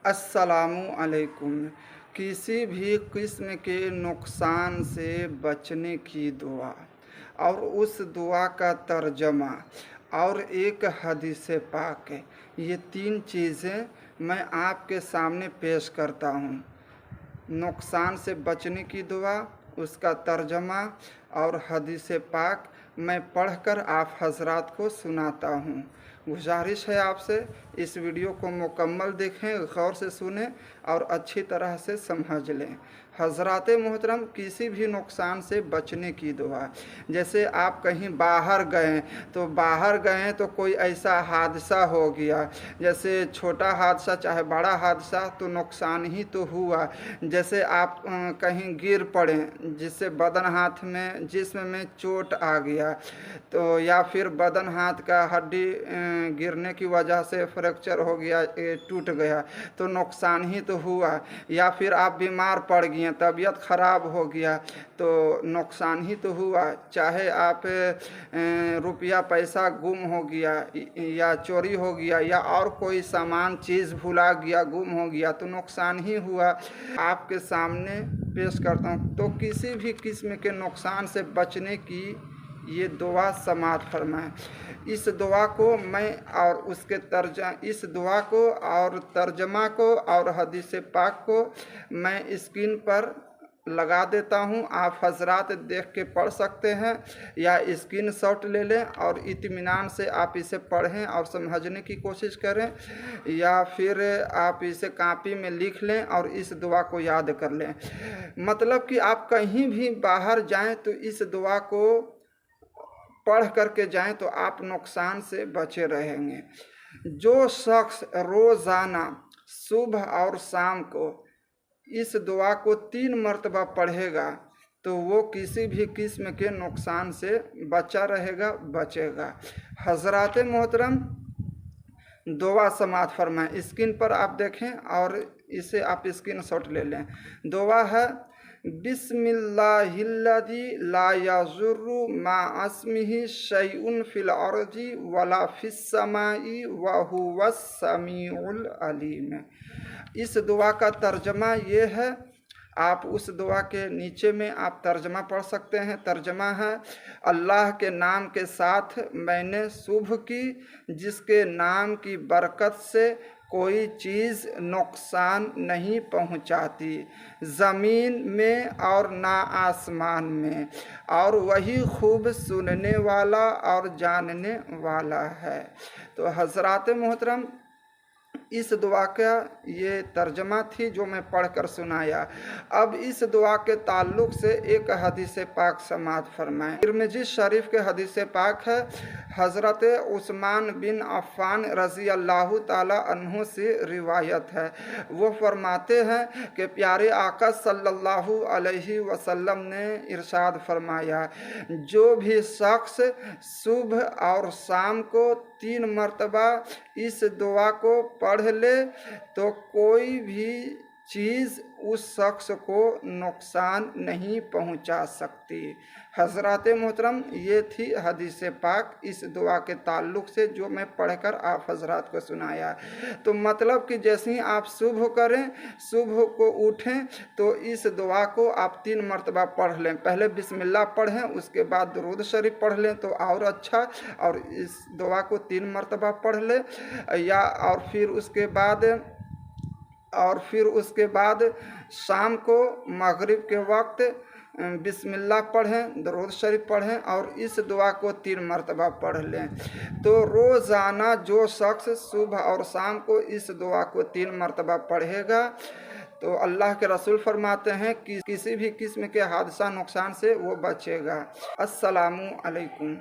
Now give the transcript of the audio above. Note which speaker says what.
Speaker 1: अस्सलामु अलैकुम। किसी भी किस्म के नुकसान से बचने की दुआ और उस दुआ का तर्जमा और एक हदीस पाक है, ये तीन चीज़ें मैं आपके सामने पेश करता हूँ। नुकसान से बचने की दुआ, उसका तर्जमा और हदीस पाक मैं पढ़कर आप हजरात को सुनाता हूँ। गुजारिश है आपसे इस वीडियो को मुकम्मल देखें, गौर से सुनें और अच्छी तरह से समझ लें। हजरात मोहतरम, किसी भी नुकसान से बचने की दुआ, जैसे आप कहीं बाहर गए तो कोई ऐसा हादसा हो गया, जैसे छोटा हादसा चाहे बड़ा हादसा, तो नुकसान ही तो हुआ। जैसे आप कहीं गिर पड़े जिससे बदन हाथ में जिस्म में चोट आ गया, तो या फिर बदन हाथ का हड्डी गिरने की वजह से फ्रैक्चर हो गया, टूट गया, तो नुकसान ही तो हुआ। या फिर आप बीमार पड़ गए, तबीयत ख़राब हो गया, तो नुकसान ही तो हुआ। चाहे आप रुपया पैसा गुम हो गया या चोरी हो गया या और कोई सामान चीज़ भुला गया, गुम हो गया, तो नुकसान ही हुआ। आपके सामने पेश करता हूँ। तो किसी भी किस्म के नुकसान से बचने की ये दुआ समाअत फरमाएं। इस दुआ को मैं और इस दुआ को और तर्जमा को और हदीस पाक को मैं स्क्रीन पर लगा देता हूँ। आप हजरात देख के पढ़ सकते हैं या स्क्रीन शॉट ले लें और इत्मीनान से आप इसे पढ़ें और समझने की कोशिश करें, या फिर आप इसे कापी में लिख लें और इस दुआ को याद कर लें। मतलब कि आप कहीं भी बाहर जाएं तो इस दुआ को पढ़ करके जाएं तो आप नुकसान से बचे रहेंगे। जो शख्स रोज़ाना सुबह और शाम को इस दुआ को 3 मरतबा पढ़ेगा तो वो किसी भी किस्म के नुकसान से बचा रहेगा, बचेगा। हजरात मोहतरम, दुआ समाअत फरमाएं। स्क्रीन पर आप देखें और इसे आप स्क्रीन शॉट ले लें। दुआ है, बिस्मिल्लाहिल्लज़ी ला यज़ुर्रु मा अस्मिही शैउन फिल अर्ज़ि वला फिस समाई व हुवस समीउल अलीम। इस दुआ का तर्जमा ये है, आप उस दुआ के नीचे में आप तर्जमा पढ़ सकते हैं। तर्जमा है, अल्लाह के नाम के साथ मैंने शुभ की, जिसके नाम की बरकत से कोई चीज़ नुकसान नहीं पहुंचाती, ज़मीन में और ना आसमान में, और वही खूब सुनने वाला और जानने वाला है। तो हज़रात मोहतरम, इस दुआ का ये तर्जमा थी जो मैं पढ़कर सुनाया। अब इस दुआ के ताल्लुक़ से एक हदीस पाक समाअत फरमाएं। तिरमिज़ी शरीफ के हदीस पाक है, हज़रत उस्मान बिन अफ़्फ़ान रज़ी अल्लाह ताला अन्हु से रिवायत है। वो फरमाते हैं कि प्यारे आका सल्लल्लाहु अलैहि वसल्लम ने इरशाद फरमाया, जो भी शख्स सुबह और शाम को 3 मरतबा इस दुआ को पढ़ ले तो कोई भी चीज़ उस शख्स को नुकसान नहीं पहुंचा सकती। हज़रात मोहतरम, ये थी हदीस पाक इस दुआ के ताल्लुक़ से जो मैं पढ़कर आप हजरात को सुनाया। तो मतलब कि जैसे ही आप सुबह करें, सुबह को उठें तो इस दुआ को आप 3 मरतबा पढ़ लें। पहले बिस्मिल्लाह पढ़ें, उसके बाद दुरूद शरीफ पढ़ लें तो और अच्छा, और इस दुआ को 3 मरतबा पढ़ लें। या और फिर उसके बाद शाम को मगरिब के वक्त बिस्मिल्लाह पढ़ें, दुरूद शरीफ पढ़ें और इस दुआ को 3 मरतबा पढ़ लें। तो रोज़ाना जो शख्स सुबह और शाम को इस दुआ को 3 मरतबा पढ़ेगा तो अल्लाह के रसूल फरमाते हैं कि किसी भी किस्म के हादसा नुकसान से वो बचेगा। अस्सलामु अलैकुम।